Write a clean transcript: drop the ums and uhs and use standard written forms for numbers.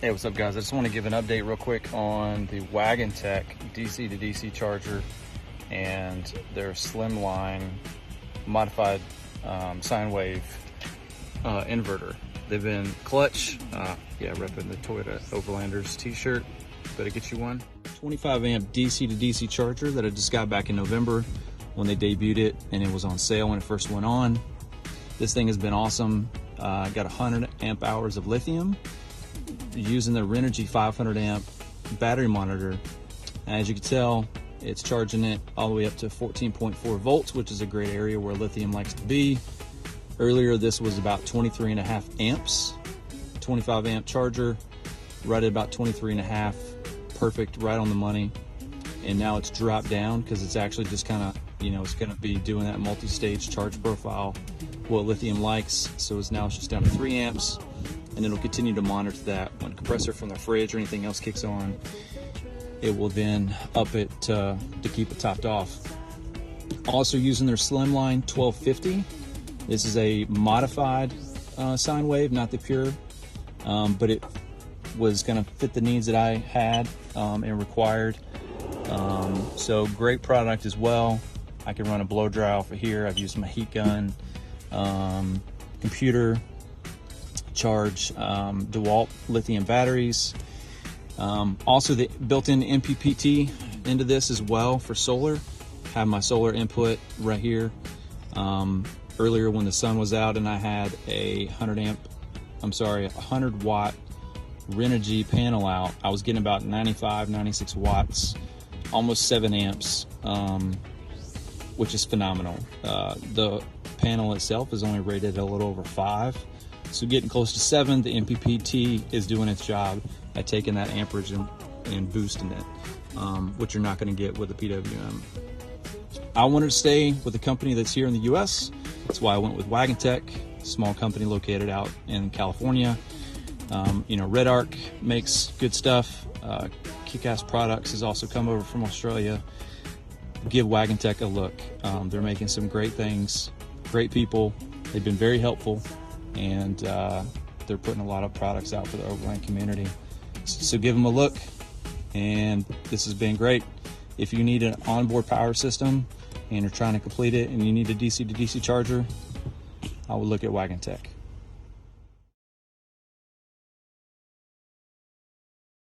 Hey, what's up guys? I just want to give an update real quick on the WagonTech DC to DC charger and their slimline modified sine wave inverter. They've been clutch, repping the Toyota Overlanders t-shirt. Better get you one. 25 amp DC to DC charger that I just got back in November when they debuted it, and it was on sale when it first went on. This thing has been awesome. Got 100 amp hours of lithium using the Renogy 500 amp battery monitor. As you can tell, it's charging it all the way up to 14.4 volts, which is a great area where lithium likes to be. Earlier, this was about 23.5 amps, 25 amp charger, right at about 23.5, perfect, right on the money. And now it's dropped down because it's actually just kind of, it's going to be doing that multi-stage charge profile, what lithium likes. So it's just down to 3 amps, and it'll continue to monitor that. When a compressor from the fridge or anything else kicks on, it will then up it to keep it topped off. Also using their slimline 1250. This is a modified sine wave, not the pure, but it was going to fit the needs that I had and required. So great product as well. I can run a blow dry off of here. I've used my heat gun, computer, charge DeWalt lithium batteries. Also the built-in MPPT into this as well for solar. Have my solar input right here. Earlier when the sun was out and I had a 100 watt Renogy panel out, I was getting about 95, 96 watts, almost 7 amps, which is phenomenal. The panel itself is only rated a little over 5. So getting close to 7, the MPPT is doing its job at taking that amperage and boosting it, which you're not going to get with a PWM. I wanted to stay with a company that's here in the US. That's why I went with WagonTech, small company located out in California. Red Arc makes good stuff. Kick-ass Products has also come over from Australia. Give WagonTech a look. They're making some great things, great people. They've been very helpful, and they're putting a lot of products out for the overland community. So give them a look, and this has been great. If you need an onboard power system and you're trying to complete it and you need a DC to DC charger, I would look at WagonTech.